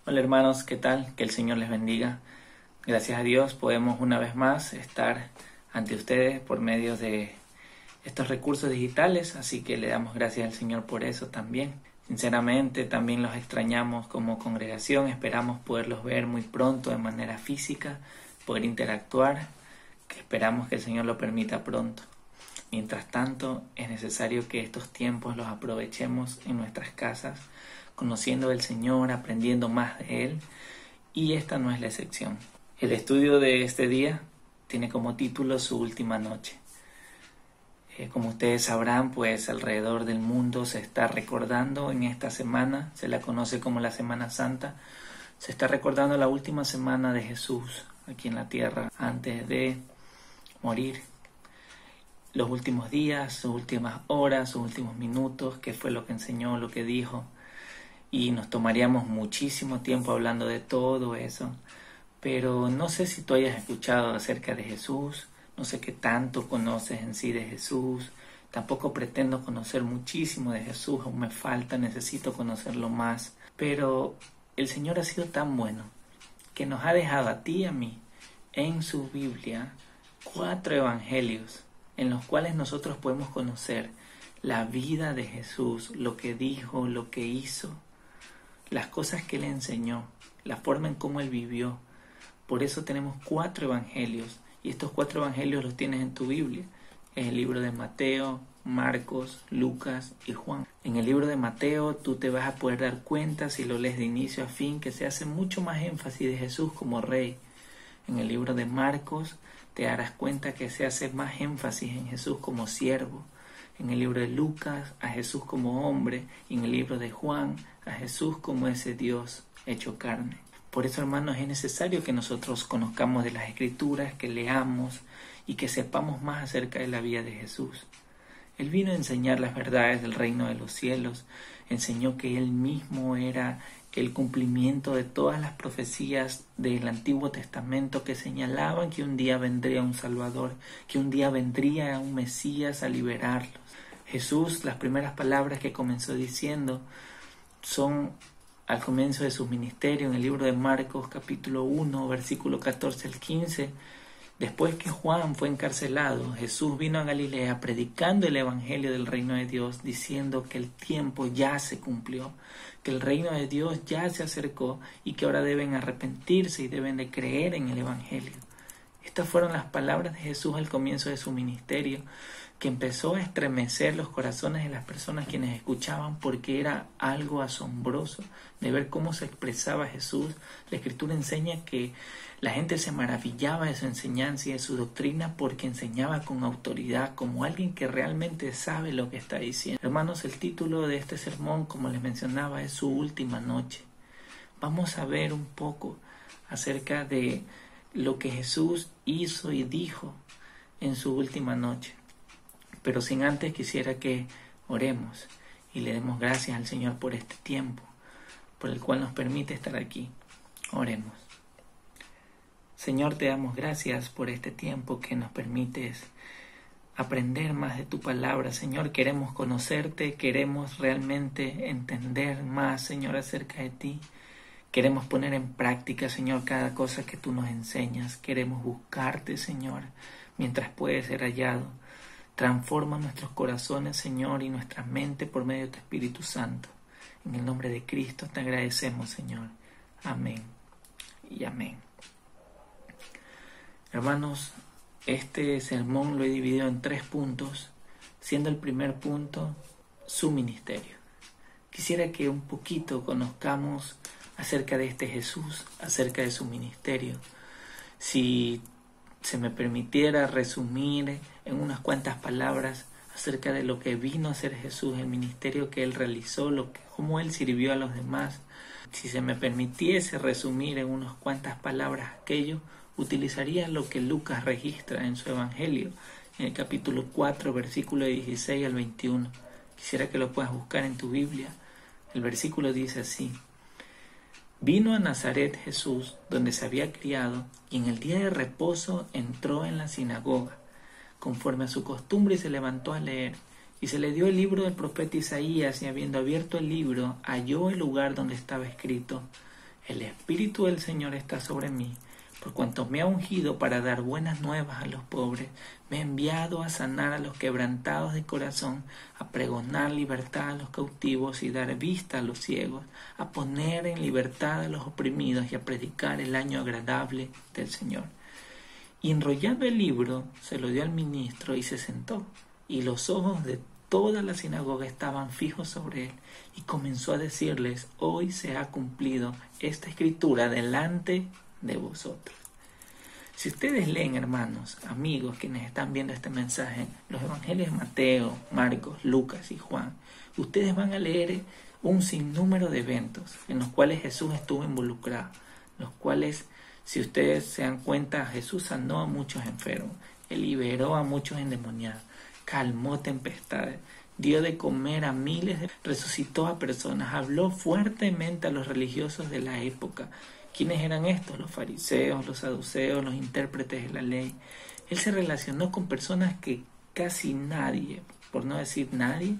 Hola hermanos, ¿qué tal? Que el Señor les bendiga. Gracias a Dios podemos una vez más estar ante ustedes por medio de estos recursos digitales, así que le damos gracias al Señor por eso también. Sinceramente también los extrañamos como congregación, esperamos poderlos ver muy pronto de manera física, poder interactuar, que esperamos que el Señor lo permita pronto. Mientras tanto, es necesario que estos tiempos los aprovechemos en nuestras casas, conociendo del Señor, aprendiendo más de Él, y esta no es la excepción. El estudio de este día tiene como título Su última noche. Como ustedes sabrán, pues alrededor del mundo se está recordando en esta semana, se la conoce como la Semana Santa, se está recordando la última semana de Jesús aquí en la tierra antes de morir. Los últimos días, sus últimas horas, sus últimos minutos, qué fue lo que enseñó, lo que dijo. Y nos tomaríamos muchísimo tiempo hablando de todo eso. Pero no sé si tú hayas escuchado acerca de Jesús, no sé qué tanto conoces en sí de Jesús. Tampoco pretendo conocer muchísimo de Jesús, aún me falta, necesito conocerlo más. Pero el Señor ha sido tan bueno que nos ha dejado a ti y a mí en su Biblia 4 evangelios en los cuales nosotros podemos conocer la vida de Jesús, lo que dijo, lo que hizo, las cosas que Él enseñó, la forma en cómo Él vivió. Por eso tenemos 4 evangelios, y estos 4 evangelios los tienes en tu Biblia. Es el libro de Mateo, Marcos, Lucas y Juan. En el libro de Mateo tú te vas a poder dar cuenta, si lo lees de inicio a fin, que se hace mucho más énfasis de Jesús como rey. En el libro de Marcos te darás cuenta que se hace más énfasis en Jesús como siervo. En el libro de Lucas, a Jesús como hombre. Y en el libro de Juan, a Jesús como ese Dios hecho carne. Por eso, hermanos, es necesario que nosotros conozcamos de las Escrituras, que leamos y que sepamos más acerca de la vida de Jesús. Él vino a enseñar las verdades del reino de los cielos. Enseñó que Él mismo era el cumplimiento de todas las profecías del Antiguo Testamento que señalaban que un día vendría un Salvador, que un día vendría un Mesías a liberarlos. Jesús, las primeras palabras que comenzó diciendo son al comienzo de su ministerio en el libro de Marcos capítulo 1, versículo 14 al 15. Después que Juan fue encarcelado, Jesús vino a Galilea predicando el evangelio del reino de Dios, diciendo que el tiempo ya se cumplió, que el reino de Dios ya se acercó y que ahora deben arrepentirse y deben de creer en el evangelio. Estas fueron las palabras de Jesús al comienzo de su ministerio, que empezó a estremecer los corazones de las personas quienes escuchaban, porque era algo asombroso de ver cómo se expresaba Jesús. La Escritura enseña que la gente se maravillaba de su enseñanza y de su doctrina porque enseñaba con autoridad, como alguien que realmente sabe lo que está diciendo. Hermanos, el título de este sermón, como les mencionaba, es Su última noche. Vamos a ver un poco acerca de lo que Jesús hizo y dijo en su última noche. Pero sin antes quisiera que oremos y le demos gracias al Señor por este tiempo, por el cual nos permite estar aquí. Oremos. Señor, te damos gracias por este tiempo que nos permites aprender más de tu palabra. Señor, queremos conocerte, queremos realmente entender más, Señor, acerca de ti. Queremos poner en práctica, Señor, cada cosa que tú nos enseñas. Queremos buscarte, Señor, mientras puede ser hallado. Transforma nuestros corazones, Señor, y nuestra mente por medio de tu Espíritu Santo. En el nombre de Cristo te agradecemos, Señor. Amén y amén. Hermanos, este sermón lo he dividido en 3 puntos, siendo el primer punto su ministerio. Quisiera que un poquito conozcamos acerca de este Jesús, acerca de su ministerio. Si se me permitiera resumir en unas cuantas palabras acerca de lo que vino a ser Jesús, el ministerio que Él realizó, cómo Él sirvió a los demás. Si se me permitiese resumir en unas cuantas palabras aquello, utilizaría lo que Lucas registra en su Evangelio, en el capítulo 4, versículo 16 al 21. Quisiera que lo puedas buscar en tu Biblia. El versículo dice así: Vino a Nazaret Jesús, donde se había criado, y en el día de reposo entró en la sinagoga, conforme a su costumbre, y se levantó a leer. Y se le dio el libro del profeta Isaías, y habiendo abierto el libro, halló el lugar donde estaba escrito: el Espíritu del Señor está sobre mí, por cuanto me ha ungido para dar buenas nuevas a los pobres, me ha enviado a sanar a los quebrantados de corazón, a pregonar libertad a los cautivos y dar vista a los ciegos, a poner en libertad a los oprimidos y a predicar el año agradable del Señor. Y enrollando el libro, se lo dio al ministro y se sentó, y los ojos de toda la sinagoga estaban fijos sobre él, y comenzó a decirles: hoy se ha cumplido esta escritura delante de vosotros. Si ustedes leen, hermanos, amigos, quienes están viendo este mensaje, los evangelios de Mateo, Marcos, Lucas y Juan, ustedes van a leer un sinnúmero de eventos en los cuales Jesús estuvo involucrado, los cuales, si ustedes se dan cuenta, Jesús sanó a muchos enfermos, él liberó a muchos endemoniados, calmó tempestades, dio de comer a miles, resucitó a personas, habló fuertemente a los religiosos de la época. ¿Quiénes eran estos? Los fariseos, los saduceos, los intérpretes de la ley. Él se relacionó con personas que casi nadie, por no decir nadie,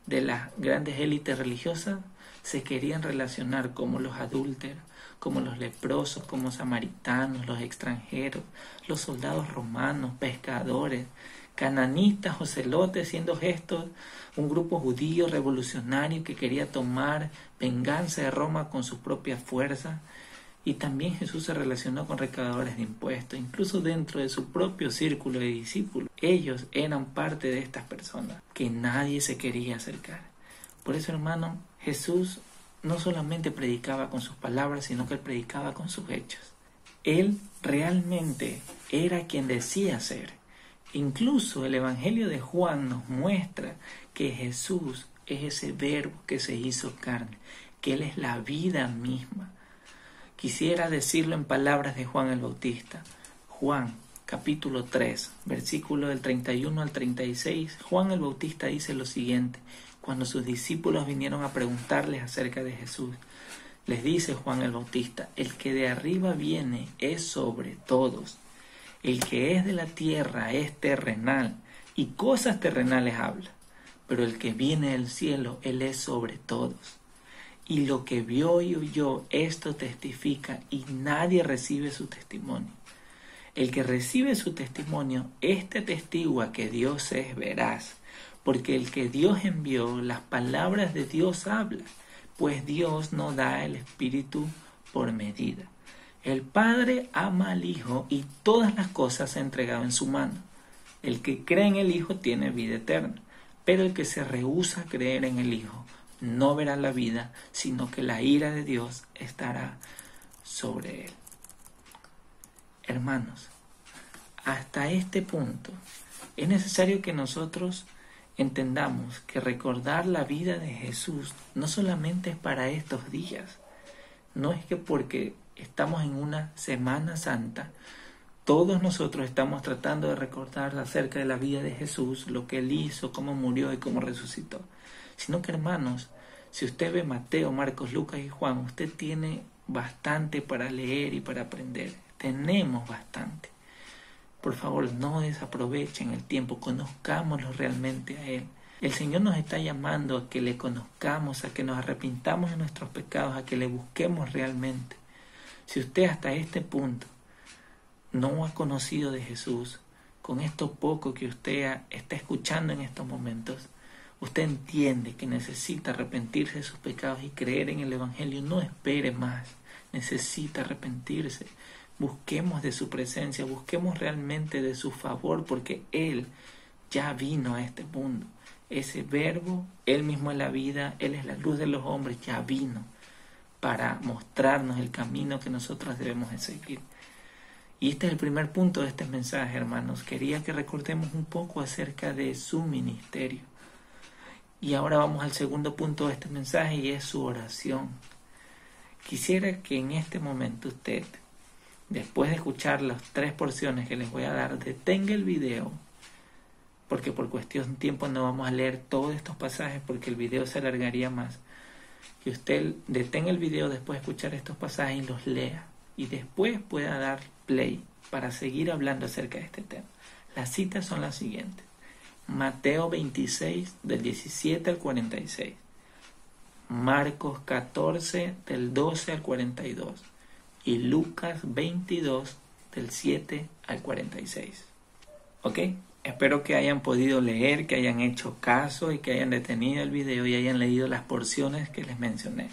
de las grandes élites religiosas se querían relacionar, como los adúlteros, como los leprosos, como samaritanos, los extranjeros, los soldados romanos, pescadores, cananistas, ocelotes, siendo gestos un grupo judío revolucionario que quería tomar venganza de Roma con sus propias fuerzas. Y también Jesús se relacionó con recaudadores de impuestos, incluso dentro de su propio círculo de discípulos. Ellos eran parte de estas personas que nadie se quería acercar. Por eso, hermano, Jesús no solamente predicaba con sus palabras, sino que él predicaba con sus hechos. Él realmente era quien decía ser. Incluso el Evangelio de Juan nos muestra que Jesús es ese verbo que se hizo carne, que Él es la vida misma. Quisiera decirlo en palabras de Juan el Bautista. Juan, capítulo 3, versículo del 31 al 36, Juan el Bautista dice lo siguiente, cuando sus discípulos vinieron a preguntarles acerca de Jesús. Les dice Juan el Bautista: el que de arriba viene es sobre todos. El que es de la tierra es terrenal, y cosas terrenales habla. Pero el que viene del cielo, Él es sobre todos. Y lo que vio y oyó, esto testifica, y nadie recibe su testimonio. El que recibe su testimonio, este testigua que Dios es veraz, porque el que Dios envió, las palabras de Dios habla, pues Dios no da el Espíritu por medida. El Padre ama al Hijo y todas las cosas se han entregado en su mano. El que cree en el Hijo tiene vida eterna, pero el que se rehúsa a creer en el Hijo no verá la vida, sino que la ira de Dios estará sobre él. Hermanos, hasta este punto es necesario que nosotros entendamos que recordar la vida de Jesús no solamente es para estos días, no es que porque estamos en una Semana Santa, todos nosotros estamos tratando de recordar acerca de la vida de Jesús, lo que Él hizo, cómo murió y cómo resucitó. Sino que, hermanos, si usted ve Mateo, Marcos, Lucas y Juan, usted tiene bastante para leer y para aprender. Tenemos bastante. Por favor, no desaprovechen el tiempo, conozcámoslo realmente a Él. El Señor nos está llamando a que le conozcamos, a que nos arrepintamos de nuestros pecados, a que le busquemos realmente. Si usted hasta este punto no ha conocido de Jesús, con esto poco que usted está escuchando en estos momentos, usted entiende que necesita arrepentirse de sus pecados y creer en el Evangelio. No espere más, necesita arrepentirse. Busquemos de su presencia, busquemos realmente de su favor, porque Él ya vino a este mundo. Ese verbo, Él mismo es la vida, Él es la luz de los hombres, ya vino para mostrarnos el camino que nosotros debemos de seguir. Y este es el primer punto de este mensaje, hermanos. Quería que recordemos un poco acerca de su ministerio. Y ahora vamos al segundo punto de este mensaje, y es su oración. Quisiera que en este momento usted, después de escuchar las 3 porciones que les voy a dar, detenga el video, porque por cuestión de tiempo no vamos a leer todos estos pasajes, porque el video se alargaría más. Que usted detenga el video después de escuchar estos pasajes y los lea, y después pueda dar play para seguir hablando acerca de este tema. Las citas son las siguientes: Mateo 26, del 17 al 46, Marcos 14 del 12 al 42 y Lucas 22 del 7 al 46. ¿Ok? Espero que hayan podido leer, que hayan hecho caso y que hayan detenido el video y hayan leído las porciones que les mencioné.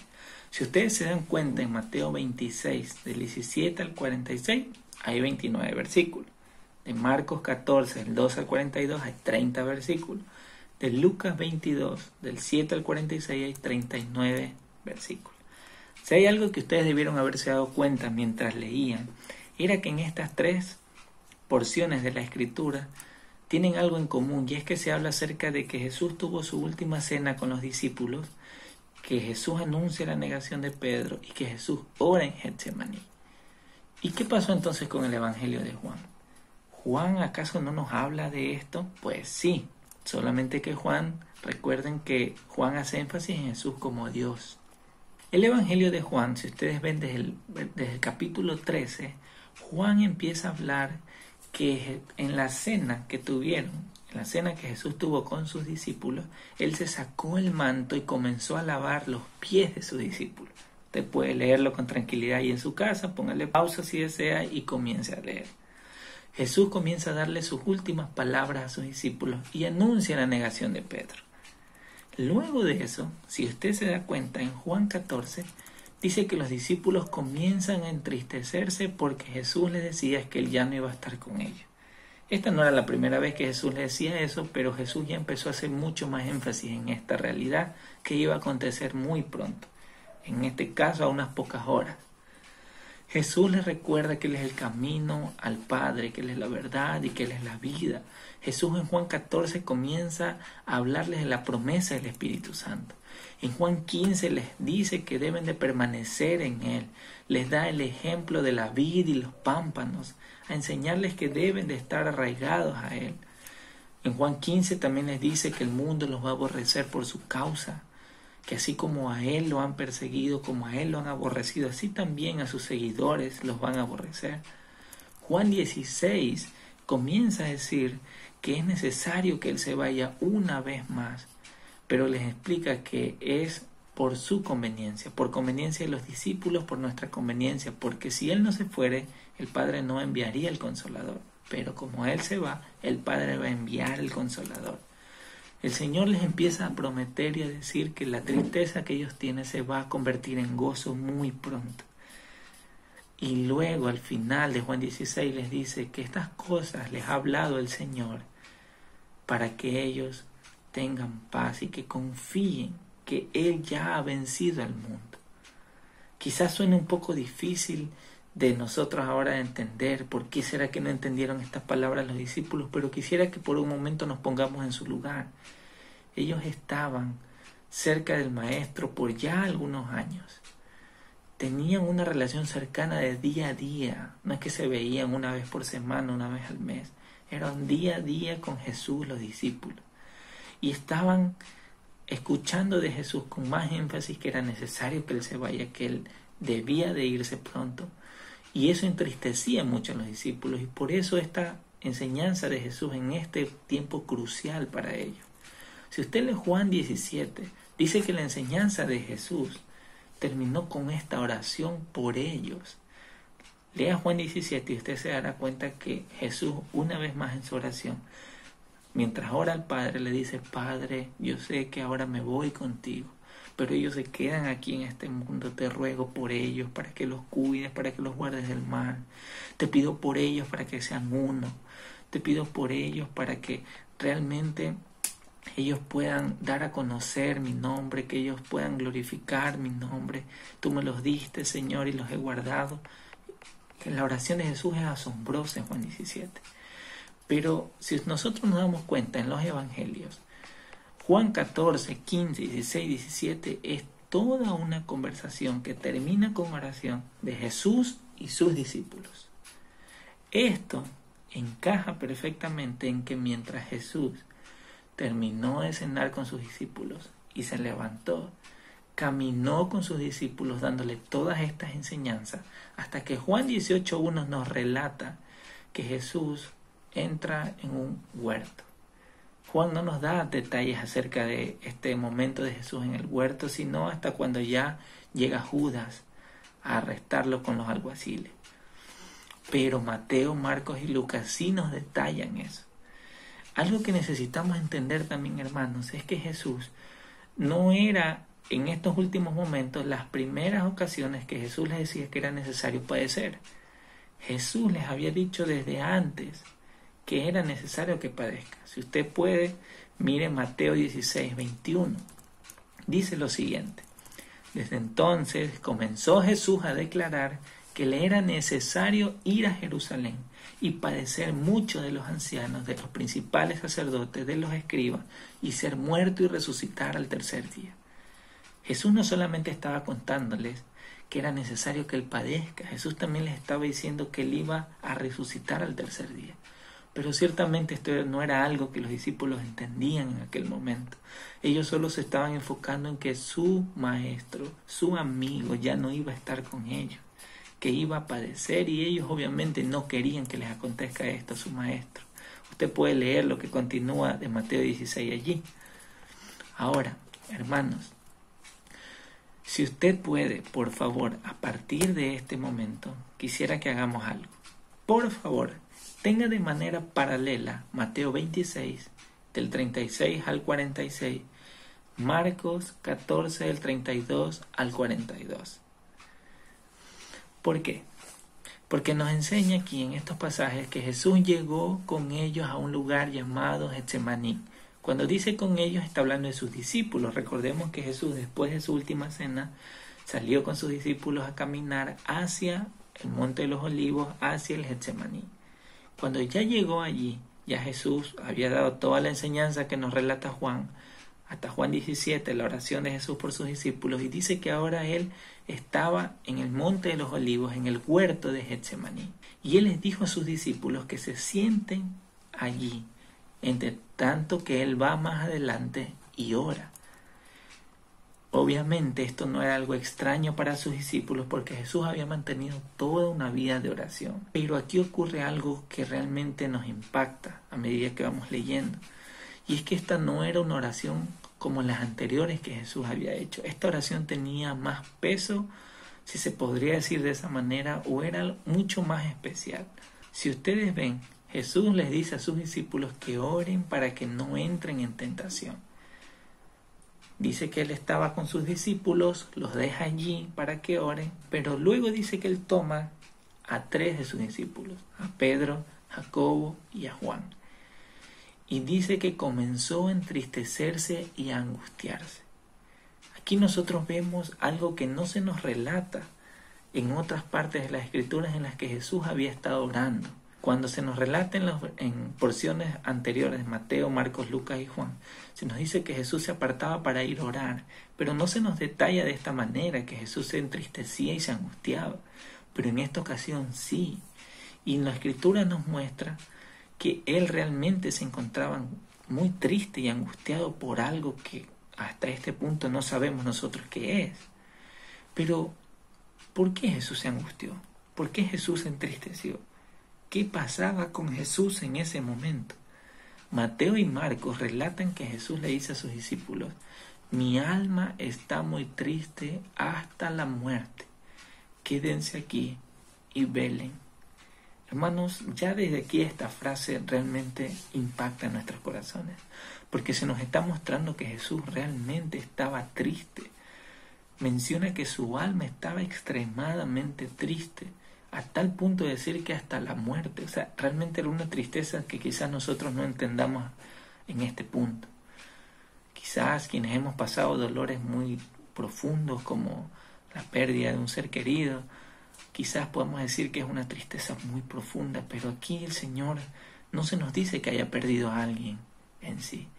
Si ustedes se dan cuenta, en Mateo 26 del 17 al 46 hay 29 versículos. De Marcos 14 del 12 al 42 hay 30 versículos. De Lucas 22 del 7 al 46 hay 39 versículos. Si hay algo que ustedes debieron haberse dado cuenta mientras leían, era que en estas tres porciones de la Escritura tienen algo en común, y es que se habla acerca de que Jesús tuvo su última cena con los discípulos, que Jesús anuncia la negación de Pedro y que Jesús ora en Getsemaní. ¿Y qué pasó entonces con el Evangelio de Juan? ¿Juan acaso no nos habla de esto? Pues sí, solamente que recuerden que Juan hace énfasis en Jesús como Dios. El Evangelio de Juan, si ustedes ven desde el capítulo 13, Juan empieza a hablar que en la cena que tuvieron, en la cena que Jesús tuvo con sus discípulos, Él se sacó el manto y comenzó a lavar los pies de sus discípulos. Usted puede leerlo con tranquilidad ahí en su casa, póngale pausa si desea y comience a leer. Jesús comienza a darle sus últimas palabras a sus discípulos y anuncia la negación de Pedro. Luego de eso, si usted se da cuenta, en Juan 14, dice que los discípulos comienzan a entristecerse porque Jesús les decía que Él ya no iba a estar con ellos. Esta no era la primera vez que Jesús les decía eso, pero Jesús ya empezó a hacer mucho más énfasis en esta realidad que iba a acontecer muy pronto, en este caso a unas pocas horas. Jesús les recuerda que Él es el camino al Padre, que Él es la verdad y que Él es la vida. Jesús en Juan 14 comienza a hablarles de la promesa del Espíritu Santo. En Juan 15 les dice que deben de permanecer en Él. Les da el ejemplo de la vid y los pámpanos, a enseñarles que deben de estar arraigados a Él. En Juan 15 también les dice que el mundo los va a aborrecer por su causa, que así como a Él lo han perseguido, como a Él lo han aborrecido, así también a sus seguidores los van a aborrecer. Juan 16 comienza a decir que es necesario que Él se vaya una vez más, pero les explica que es por su conveniencia, por conveniencia de los discípulos, por nuestra conveniencia, porque si Él no se fuere, el Padre no enviaría el Consolador, pero como Él se va, el Padre va a enviar el Consolador. El Señor les empieza a prometer y a decir que la tristeza que ellos tienen se va a convertir en gozo muy pronto. Y luego al final de Juan 16 les dice que estas cosas les ha hablado el Señor para que ellos tengan paz y que confíen que Él ya ha vencido al mundo. Quizás suene un poco difícil de nosotros ahora de entender por qué será que no entendieron estas palabras los discípulos, pero quisiera que por un momento nos pongamos en su lugar. Ellos estaban cerca del Maestro por ya algunos años. Tenían una relación cercana de día a día. No es que se veían una vez por semana, una vez al mes. Eran día a día con Jesús los discípulos. Y estaban escuchando de Jesús con más énfasis que era necesario que Él se vaya, que Él debía de irse pronto. Y eso entristecía mucho a los discípulos, y por eso esta enseñanza de Jesús en este tiempo crucial para ellos. Si usted lee Juan 17, dice que la enseñanza de Jesús terminó con esta oración por ellos. Lea Juan 17 y usted se dará cuenta que Jesús, una vez más en su oración, mientras ora al Padre, le dice: Padre, yo sé que ahora me voy contigo, pero ellos se quedan aquí en este mundo. Te ruego por ellos, para que los cuides, para que los guardes del mal. Te pido por ellos para que sean uno. Te pido por ellos para que realmente ellos puedan dar a conocer mi nombre, que ellos puedan glorificar mi nombre. Tú me los diste, Señor, y los he guardado. La oración de Jesús es asombrosa en Juan 17. Pero si nosotros nos damos cuenta en los evangelios, Juan 14, 15, 16, 17 es toda una conversación que termina con oración de Jesús y sus discípulos. Esto encaja perfectamente en que mientras Jesús terminó de cenar con sus discípulos y se levantó, caminó con sus discípulos dándole todas estas enseñanzas, hasta que Juan 18:1 nos relata que Jesús entra en un huerto. Juan no nos da detalles acerca de este momento de Jesús en el huerto, sino hasta cuando ya llega Judas a arrestarlo con los alguaciles. Pero Mateo, Marcos y Lucas sí nos detallan eso. Algo que necesitamos entender también, hermanos, es que Jesús no era en estos últimos momentos las primeras ocasiones que Jesús les decía que era necesario padecer. Jesús les había dicho desde antes que era necesario que padezca. Si usted puede, mire Mateo 16, 21. Dice lo siguiente: desde entonces comenzó Jesús a declarar que le era necesario ir a Jerusalén y padecer mucho de los ancianos, de los principales sacerdotes, de los escribas, y ser muerto y resucitar al tercer día. Jesús no solamente estaba contándoles que era necesario que él padezca, Jesús también les estaba diciendo que él iba a resucitar al tercer día. Pero ciertamente esto no era algo que los discípulos entendían en aquel momento. Ellos solo se estaban enfocando en que su maestro, su amigo, ya no iba a estar con ellos, que iba a padecer, y ellos obviamente no querían que les acontezca esto a su maestro. Usted puede leer lo que continúa de Mateo 16 allí. Ahora, hermanos, si usted puede, por favor, a partir de este momento, quisiera que hagamos algo. Por favor, tenga de manera paralela Mateo 26, del 36 al 46, Marcos 14, del 32 al 42. ¿Por qué? Porque nos enseña aquí en estos pasajes que Jesús llegó con ellos a un lugar llamado Getsemaní. Cuando dice con ellos, está hablando de sus discípulos. Recordemos que Jesús, después de su última cena, salió con sus discípulos a caminar hacia el Monte de los Olivos, hacia el Getsemaní. Cuando ya llegó allí, ya Jesús había dado toda la enseñanza que nos relata Juan, hasta Juan 17, la oración de Jesús por sus discípulos, y dice que ahora él estaba en el Monte de los Olivos, en el huerto de Getsemaní. Y él les dijo a sus discípulos que se sienten allí, entre tanto que él va más adelante y ora. Obviamente esto no era algo extraño para sus discípulos, porque Jesús había mantenido toda una vida de oración. Pero aquí ocurre algo que realmente nos impacta a medida que vamos leyendo. Y es que esta no era una oración como las anteriores que Jesús había hecho. Esta oración tenía más peso, si se podría decir de esa manera, o era mucho más especial. Si ustedes ven, Jesús les dice a sus discípulos que oren para que no entren en tentación. Dice que él estaba con sus discípulos, los deja allí para que oren, pero luego dice que él toma a 3 de sus discípulos, a Pedro, Jacobo y a Juan. Y dice que comenzó a entristecerse y a angustiarse. Aquí nosotros vemos algo que no se nos relata en otras partes de las Escrituras en las que Jesús había estado orando. Cuando se nos relata en porciones anteriores, Mateo, Marcos, Lucas y Juan, se nos dice que Jesús se apartaba para ir a orar, pero no se nos detalla de esta manera, que Jesús se entristecía y se angustiaba. Pero en esta ocasión sí. Y la Escritura nos muestra que él realmente se encontraba muy triste y angustiado por algo que hasta este punto no sabemos nosotros qué es. Pero, ¿por qué Jesús se angustió? ¿Por qué Jesús se entristeció? ¿Qué pasaba con Jesús en ese momento? Mateo y Marcos relatan que Jesús le dice a sus discípulos: mi alma está muy triste hasta la muerte. Quédense aquí y velen. Hermanos, ya desde aquí esta frase realmente impacta en nuestros corazones, porque se nos está mostrando que Jesús realmente estaba triste. Menciona que su alma estaba extremadamente triste, a tal punto de decir que hasta la muerte. O sea, realmente era una tristeza que quizás nosotros no entendamos en este punto. Quizás quienes hemos pasado dolores muy profundos como la pérdida de un ser querido, quizás podamos decir que es una tristeza muy profunda, pero aquí el Señor no se nos dice que haya perdido a alguien en sí.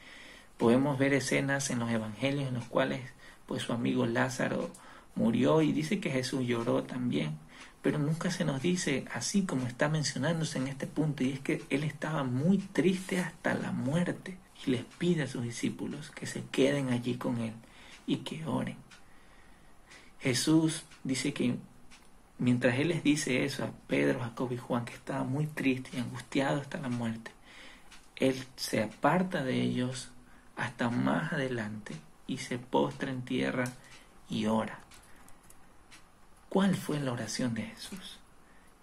Podemos ver escenas en los evangelios en los cuales pues su amigo Lázaro murió y dice que Jesús lloró también, pero nunca se nos dice así como está mencionándose en este punto, y es que él estaba muy triste hasta la muerte y les pide a sus discípulos que se queden allí con él y que oren. Jesús dice que mientras él les dice eso a Pedro, Jacobo y Juan, que estaba muy triste y angustiado hasta la muerte, Él se aparta de ellos hasta más adelante y se postra en tierra y ora. ¿Cuál fue la oración de Jesús?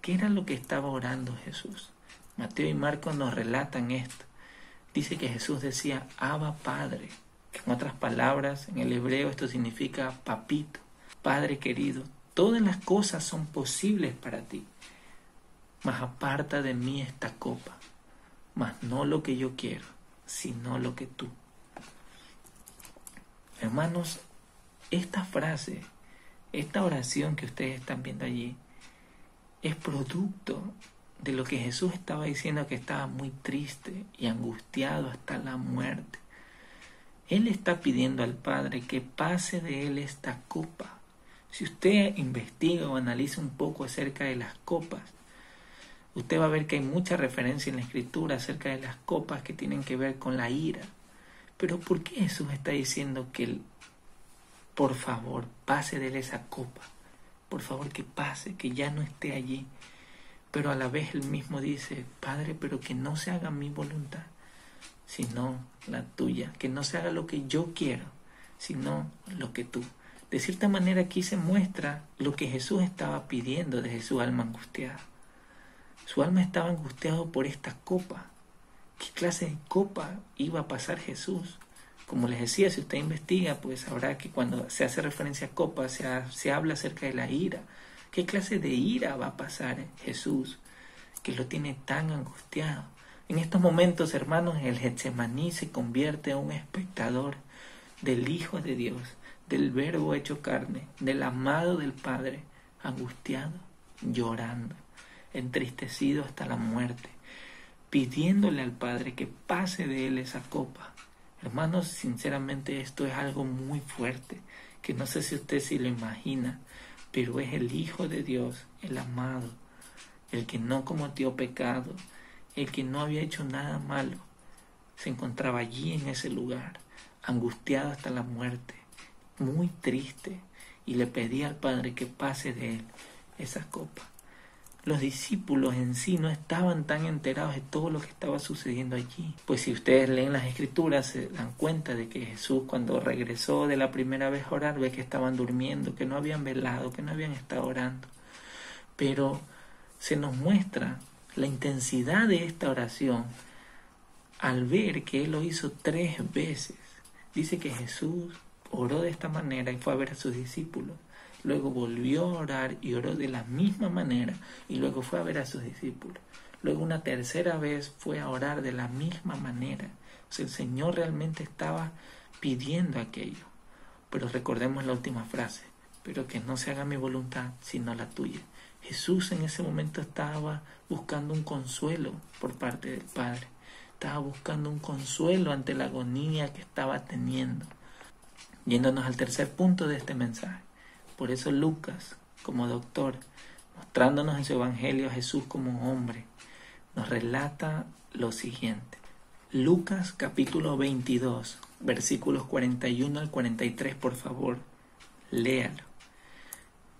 ¿Qué era lo que estaba orando Jesús? Mateo y Marcos nos relatan esto. Dice que Jesús decía, Abba Padre. En otras palabras, en el hebreo esto significa papito, Padre querido. Todas las cosas son posibles para ti, mas aparta de mí esta copa, mas no lo que yo quiero, sino lo que tú. Hermanos, esta frase, esta oración que ustedes están viendo allí, es producto de lo que Jesús estaba diciendo, que estaba muy triste y angustiado hasta la muerte. Él está pidiendo al Padre que pase de él esta copa. Si usted investiga o analiza un poco acerca de las copas, usted va a ver que hay mucha referencia en la Escritura acerca de las copas que tienen que ver con la ira. Pero ¿por qué Jesús está diciendo que por favor pase de él esa copa? Por favor que pase, que ya no esté allí. Pero a la vez él mismo dice, Padre, pero que no se haga mi voluntad, sino la tuya. Que no se haga lo que yo quiero, sino lo que tú. De cierta manera aquí se muestra lo que Jesús estaba pidiendo desde su alma angustiada. Su alma estaba angustiada por esta copa. ¿Qué clase de copa iba a pasar Jesús? Como les decía, si usted investiga, pues sabrá que cuando se hace referencia a copa, se habla acerca de la ira. ¿Qué clase de ira va a pasar Jesús que lo tiene tan angustiado? En estos momentos, hermanos, el Getsemaní se convierte en un espectador del Hijo de Dios, del Verbo hecho carne, del amado del Padre, angustiado, llorando, entristecido hasta la muerte, pidiéndole al Padre que pase de él esa copa. Hermanos, sinceramente esto es algo muy fuerte, que no sé si usted se lo imagina, pero es el Hijo de Dios, el amado, el que no cometió pecado, el que no había hecho nada malo, se encontraba allí en ese lugar, angustiado hasta la muerte, muy triste, y le pedía al Padre que pase de él esa copa. Los discípulos en sí no estaban tan enterados de todo lo que estaba sucediendo allí. Pues si ustedes leen las Escrituras se dan cuenta de que Jesús, cuando regresó de la primera vez a orar, ve que estaban durmiendo, que no habían velado, que no habían estado orando. Pero se nos muestra la intensidad de esta oración al ver que Él lo hizo 3 veces. Dice que Jesús oró de esta manera y fue a ver a sus discípulos. Luego volvió a orar y oró de la misma manera y luego fue a ver a sus discípulos. Luego una tercera vez fue a orar de la misma manera. O sea, el Señor realmente estaba pidiendo aquello. Pero recordemos la última frase, pero que no se haga mi voluntad sino la tuya. Jesús en ese momento estaba buscando un consuelo por parte del Padre. Estaba buscando un consuelo ante la agonía que estaba teniendo. Yéndonos al tercer punto de este mensaje. Por eso Lucas, como doctor, mostrándonos en su evangelio a Jesús como hombre, nos relata lo siguiente. Lucas capítulo 22, versículos 41 al 43, por favor, léalo.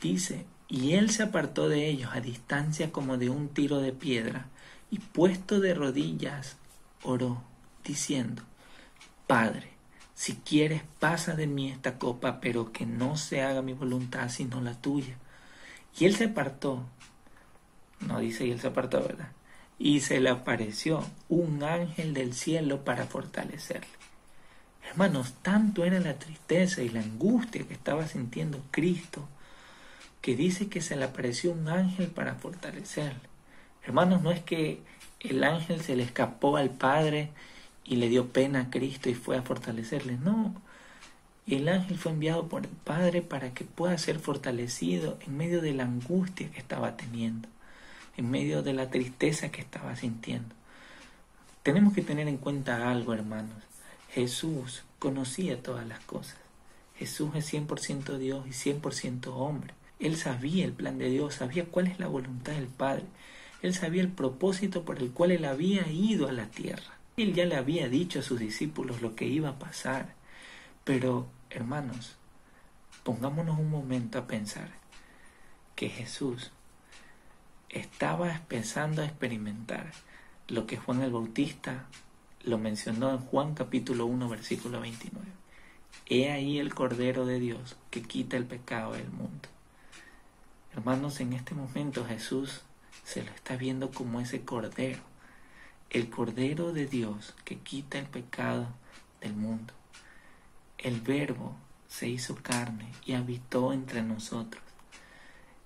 Dice, y él se apartó de ellos a distancia como de un tiro de piedra, y puesto de rodillas, oró, diciendo, Padre, si quieres, pasa de mí esta copa, pero que no se haga mi voluntad, sino la tuya. Y él se apartó. No dice y él se apartó, ¿verdad? Y se le apareció un ángel del cielo para fortalecerle. Hermanos, tanto era la tristeza y la angustia que estaba sintiendo Cristo, que dice que se le apareció un ángel para fortalecerle. Hermanos, no es que el ángel se le escapó al Padre y le dio pena a Cristo y fue a fortalecerle. No, el ángel fue enviado por el Padre para que pueda ser fortalecido en medio de la angustia que estaba teniendo, en medio de la tristeza que estaba sintiendo. Tenemos que tener en cuenta algo, hermanos. Jesús conocía todas las cosas. Jesús es 100% Dios y 100% hombre. Él sabía el plan de Dios, sabía cuál es la voluntad del Padre. Él sabía el propósito por el cual Él había ido a la tierra. Él ya le había dicho a sus discípulos lo que iba a pasar. Pero, hermanos, pongámonos un momento a pensar que Jesús estaba empezando a experimentar lo que Juan el Bautista lo mencionó en Juan capítulo 1 versículo 29. He ahí el Cordero de Dios que quita el pecado del mundo. Hermanos, en este momento Jesús se lo está viendo como ese Cordero, el Cordero de Dios que quita el pecado del mundo. El Verbo se hizo carne y habitó entre nosotros.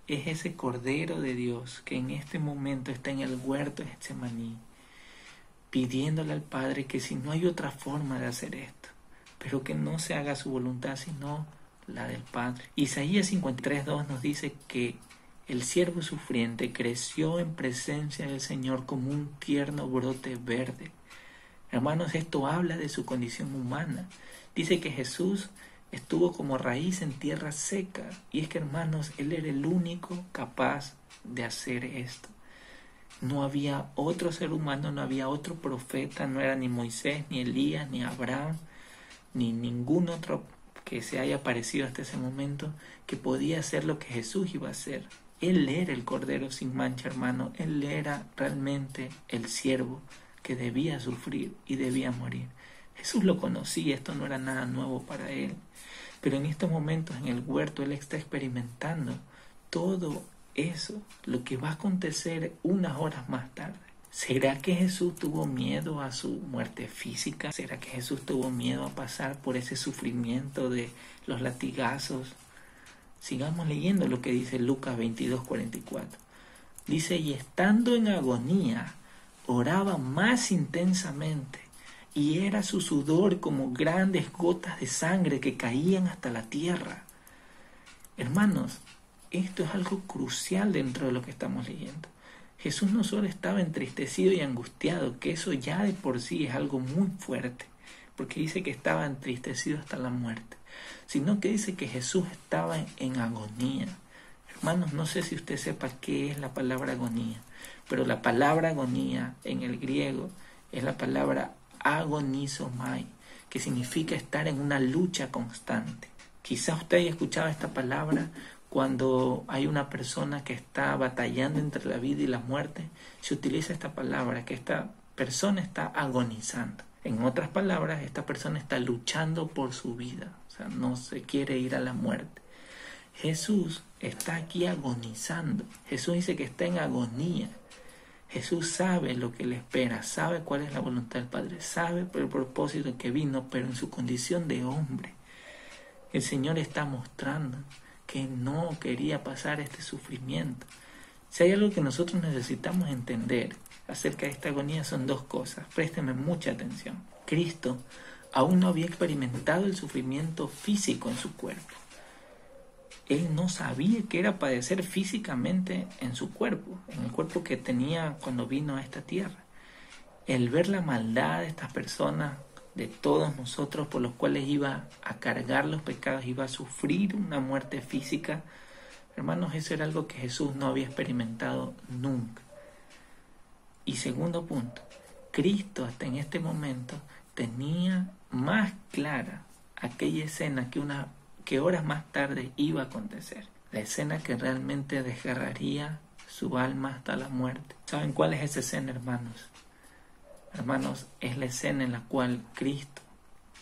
Es ese Cordero de Dios que en este momento está en el huerto de Getsemaní, pidiéndole al Padre que si no hay otra forma de hacer esto, pero que no se haga su voluntad sino la del Padre. Isaías 53:2 nos dice que el siervo sufriente creció en presencia del Señor como un tierno brote verde. Hermanos, esto habla de su condición humana. Dice que Jesús estuvo como raíz en tierra seca. Y es que, hermanos, Él era el único capaz de hacer esto. No había otro ser humano, no había otro profeta, no era ni Moisés, ni Elías, ni Abraham, ni ningún otro que se haya parecido hasta ese momento que podía hacer lo que Jesús iba a hacer. Él era el Cordero sin mancha, hermano. Él era realmente el siervo que debía sufrir y debía morir. Jesús lo conocía, esto no era nada nuevo para Él. Pero en estos momentos en el huerto Él está experimentando todo eso, lo que va a acontecer unas horas más tarde. ¿Será que Jesús tuvo miedo a su muerte física? ¿Será que Jesús tuvo miedo a pasar por ese sufrimiento de los latigazos? Sigamos leyendo lo que dice Lucas 22:44. Dice, y estando en agonía, oraba más intensamente, y era su sudor como grandes gotas de sangre que caían hasta la tierra. Hermanos, esto es algo crucial dentro de lo que estamos leyendo. Jesús no solo estaba entristecido y angustiado, que eso ya de por sí es algo muy fuerte, porque dice que estaba entristecido hasta la muerte, sino que dice que Jesús estaba en agonía. Hermanos, no sé si usted sepa qué es la palabra agonía, pero la palabra agonía en el griego es la palabra agonizomai, que significa estar en una lucha constante. Quizás usted haya escuchado esta palabra cuando hay una persona que está batallando entre la vida y la muerte. Se utiliza esta palabra, que esta persona está agonizando. En otras palabras, esta persona está luchando por su vida, o sea, no se quiere ir a la muerte. Jesús está aquí agonizando. Jesús dice que está en agonía. Jesús sabe lo que le espera, sabe cuál es la voluntad del Padre, sabe por el propósito que vino, pero en su condición de hombre. El Señor está mostrando que no quería pasar este sufrimiento. Si hay algo que nosotros necesitamos entender acerca de esta agonía, son dos cosas. Présteme mucha atención. Cristo aún no había experimentado el sufrimiento físico en su cuerpo. Él no sabía qué era padecer físicamente en su cuerpo, en el cuerpo que tenía cuando vino a esta tierra. El ver la maldad de estas personas, de todos nosotros, por los cuales iba a cargar los pecados, iba a sufrir una muerte física. Hermanos, eso era algo que Jesús no había experimentado nunca. Y segundo punto, Cristo hasta en este momento tenía más clara aquella escena que horas más tarde iba a acontecer. La escena que realmente desgarraría su alma hasta la muerte. ¿Saben cuál es esa escena, hermanos? Hermanos, es la escena en la cual Cristo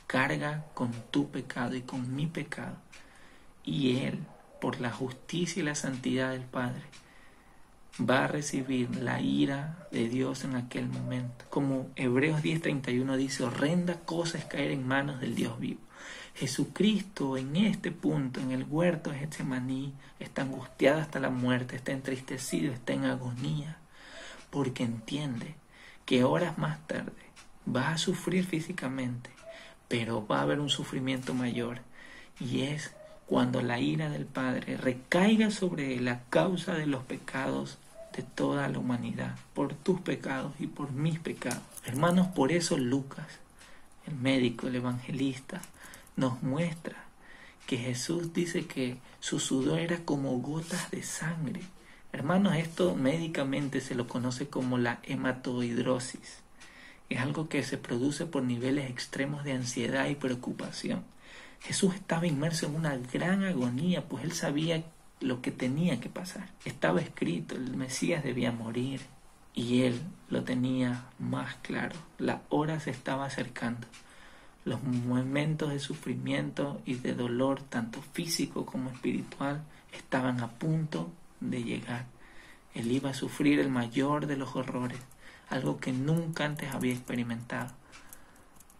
carga con tu pecado y con mi pecado. Y Él, por la justicia y la santidad del Padre, va a recibir la ira de Dios en aquel momento. Como Hebreos 10:31 dice, horrenda cosa es caer en manos del Dios vivo. Jesucristo en este punto, en el huerto de Getsemaní, está angustiado hasta la muerte, está entristecido, está en agonía, porque entiende que horas más tarde va a sufrir físicamente, pero va a haber un sufrimiento mayor, y es cuando la ira del Padre recaiga sobre él a causa de los pecados de toda la humanidad, por tus pecados y por mis pecados. Hermanos, por eso Lucas, el médico, el evangelista, nos muestra que Jesús dice que su sudor era como gotas de sangre. Hermanos, esto médicamente se lo conoce como la hematohidrosis. Es algo que se produce por niveles extremos de ansiedad y preocupación. Jesús estaba inmerso en una gran agonía, pues él sabía lo que tenía que pasar. Estaba escrito, el Mesías debía morir y él lo tenía más claro. La hora se estaba acercando. Los momentos de sufrimiento y de dolor, tanto físico como espiritual, estaban a punto de llegar. Él iba a sufrir el mayor de los horrores, algo que nunca antes había experimentado,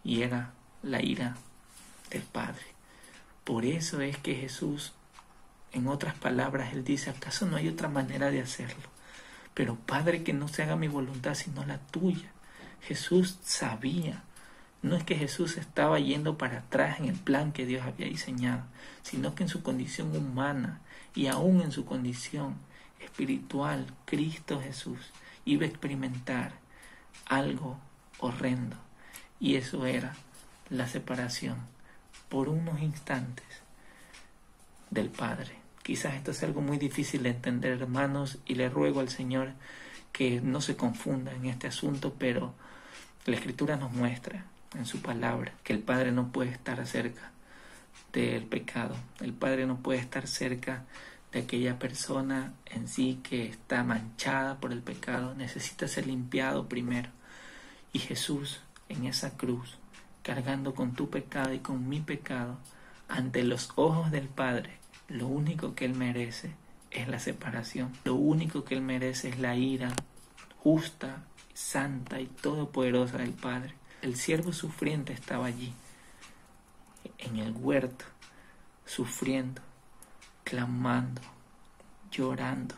y era la ira del Padre. Por eso es que Jesús, en otras palabras, él dice: ¿acaso no hay otra manera de hacerlo? Pero Padre, que no se haga mi voluntad sino la tuya. Jesús sabía. No es que Jesús estaba yendo para atrás en el plan que Dios había diseñado, sino que en su condición humana y aún en su condición espiritual, Cristo Jesús iba a experimentar algo horrendo, y eso era la separación por unos instantes del Padre. Quizás esto es algo muy difícil de entender, hermanos, y le ruego al Señor que no se confunda en este asunto, pero la Escritura nos muestra en su palabra que el Padre no puede estar cerca del pecado. El Padre no puede estar cerca de aquella persona en sí que está manchada por el pecado. Necesita ser limpiado primero. Y Jesús, en esa cruz, cargando con tu pecado y con mi pecado, ante los ojos del Padre, lo único que Él merece es la separación. Lo único que Él merece es la ira justa, santa y todopoderosa del Padre. El siervo sufriente estaba allí, en el huerto, sufriendo, clamando, llorando,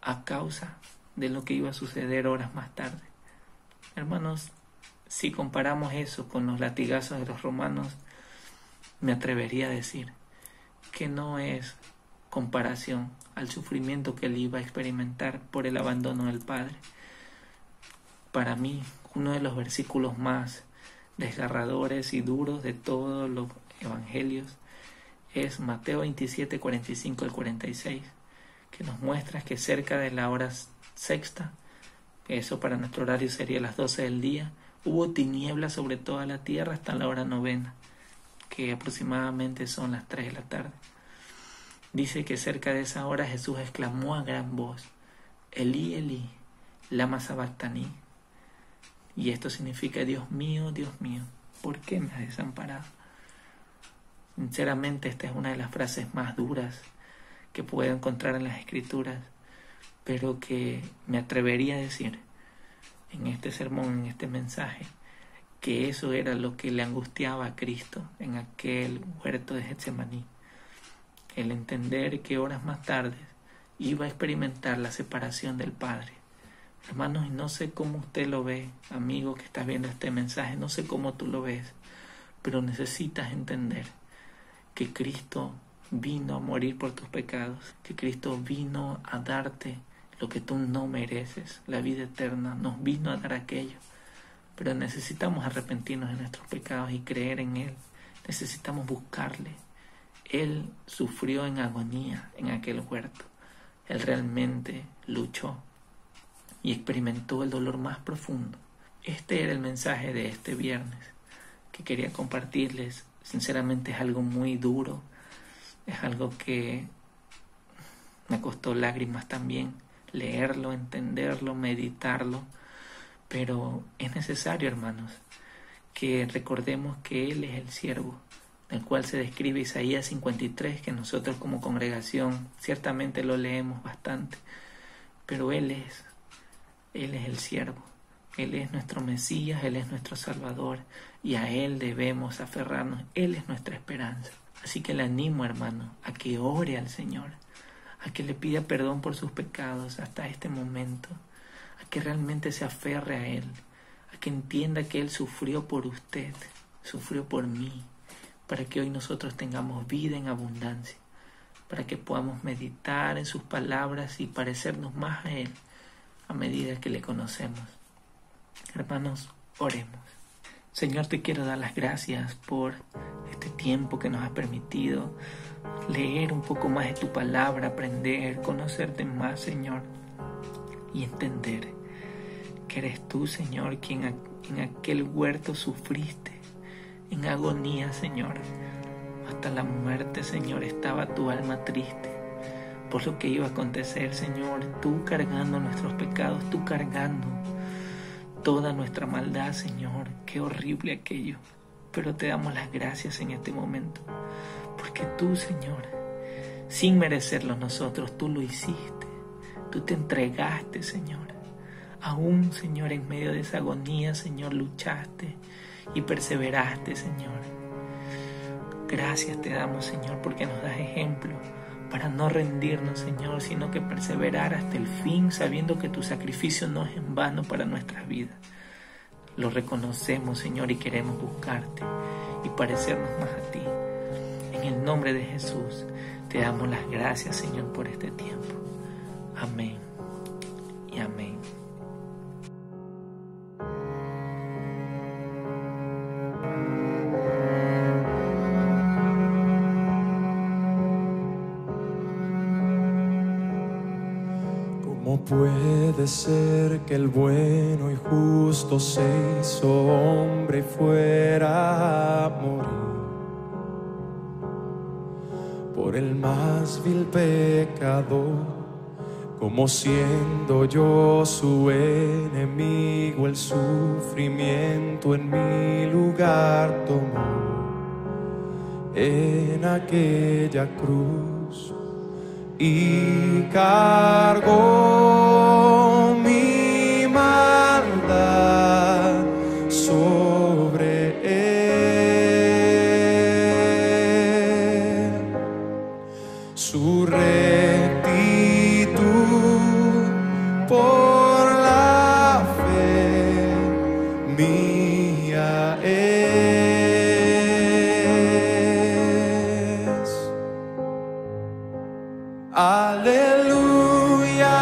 a causa de lo que iba a suceder horas más tarde. Hermanos, si comparamos eso con los latigazos de los romanos, me atrevería a decir que no es comparación al sufrimiento que él iba a experimentar por el abandono del Padre. Para mí, uno de los versículos más desgarradores y duros de todos los evangelios es Mateo 27, 45 al 46, que nos muestra que cerca de la hora sexta, que eso para nuestro horario sería las 12 del día, hubo tinieblas sobre toda la tierra hasta la hora novena, que aproximadamente son las 3 de la tarde. Dice que cerca de esa hora Jesús exclamó a gran voz: Elí, Elí, lama sabactaní. Y esto significa: Dios mío, ¿por qué me has desamparado? Sinceramente, esta es una de las frases más duras que puedo encontrar en las Escrituras, pero que me atrevería a decir en este sermón, en este mensaje, que eso era lo que le angustiaba a Cristo en aquel huerto de Getsemaní. El entender que horas más tarde iba a experimentar la separación del Padre. Hermanos, no sé cómo usted lo ve, amigo que estás viendo este mensaje, no sé cómo tú lo ves, pero necesitas entender que Cristo vino a morir por tus pecados, que Cristo vino a darte lo que tú no mereces, la vida eterna, nos vino a dar aquello. Pero necesitamos arrepentirnos de nuestros pecados y creer en Él. Necesitamos buscarle. Él sufrió en agonía en aquel huerto. Él realmente luchó y experimentó el dolor más profundo. Este era el mensaje de este viernes que quería compartirles. Sinceramente es algo muy duro, es algo que me costó lágrimas también, leerlo, entenderlo, meditarlo, pero es necesario, hermanos, que recordemos que Él es el siervo, del cual se describe Isaías 53, que nosotros como congregación ciertamente lo leemos bastante, pero Él es el siervo. Él es nuestro Mesías, Él es nuestro Salvador, y a Él debemos aferrarnos. Él es nuestra esperanza. Así que le animo, hermano, a que ore al Señor, a que le pida perdón por sus pecados hasta este momento, a que realmente se aferre a Él, a que entienda que Él sufrió por usted, sufrió por mí, para que hoy nosotros tengamos vida en abundancia, para que podamos meditar en sus palabras y parecernos más a Él a medida que le conocemos. Hermanos, oremos. Señor, te quiero dar las gracias por este tiempo que nos has permitido leer un poco más de tu palabra, aprender, conocerte más, Señor, y entender que eres tú, Señor, quien en aquel huerto sufriste en agonía, Señor. Hasta la muerte, Señor, estaba tu alma triste, por lo que iba a acontecer, Señor. Tú cargando nuestros pecados, tú cargando toda nuestra maldad, Señor. Qué horrible aquello. Pero te damos las gracias en este momento, porque tú, Señor, sin merecerlo nosotros, tú lo hiciste. Tú te entregaste, Señor. Aún, Señor, en medio de esa agonía, Señor, luchaste y perseveraste, Señor. Gracias te damos, Señor, porque nos das ejemplo para no rendirnos, Señor, sino que perseverar hasta el fin, sabiendo que tu sacrificio no es en vano para nuestras vidas. Lo reconocemos, Señor, y queremos buscarte y parecernos más a ti. En el nombre de Jesús, te damos las gracias, Señor, por este tiempo. Amén y amén. ¿Cómo puede ser que el bueno y justo se hizo hombre y fuera a morir por el más vil pecador? Como siendo yo su enemigo, el sufrimiento en mi lugar tomó en aquella cruz y cargó mi maldad sobre él. Su rectitud por la fe mía es. Aleluya,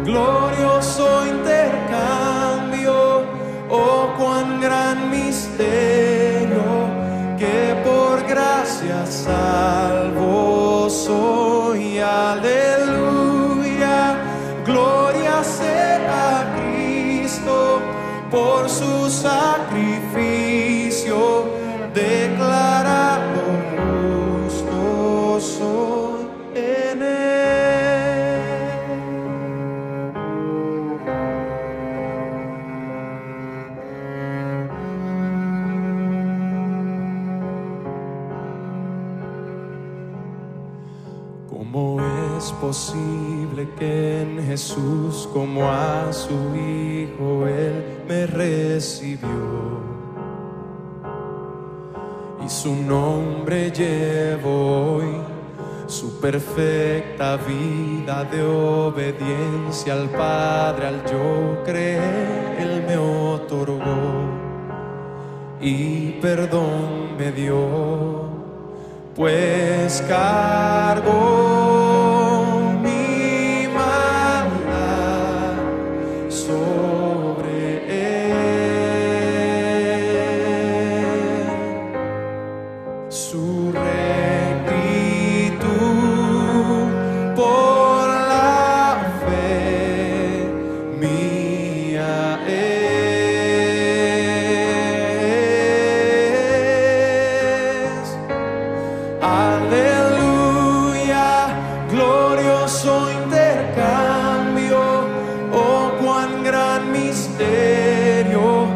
glorioso intercambio, oh cuán gran misterio, que por gracia salvo soy. Aleluya, gloria sea a Cristo, por su sacrificio declarado justo soy en él. ¿Cómo es posible que en Jesús, como a su Hijo, Él me recibió? Y su nombre llevo hoy, su perfecta vida de obediencia al Padre, al yo creer, Él me otorgó y perdón me dio, pues cargó mi maldad sobre él. Su rectitud por la fe mía es. Aleluya, glorioso intercambio, oh cuán gran misterio,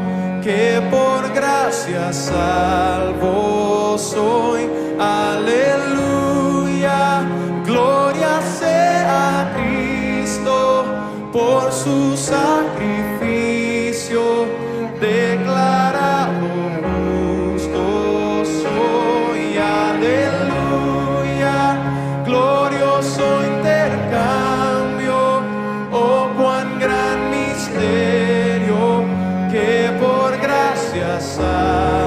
que por gracia salvo soy. Aleluya, gloria sea a Cristo, por su sacrificio declarado justo soy. Aleluya, glorioso intercambio, oh cuán gran misterio, que por gracia salvo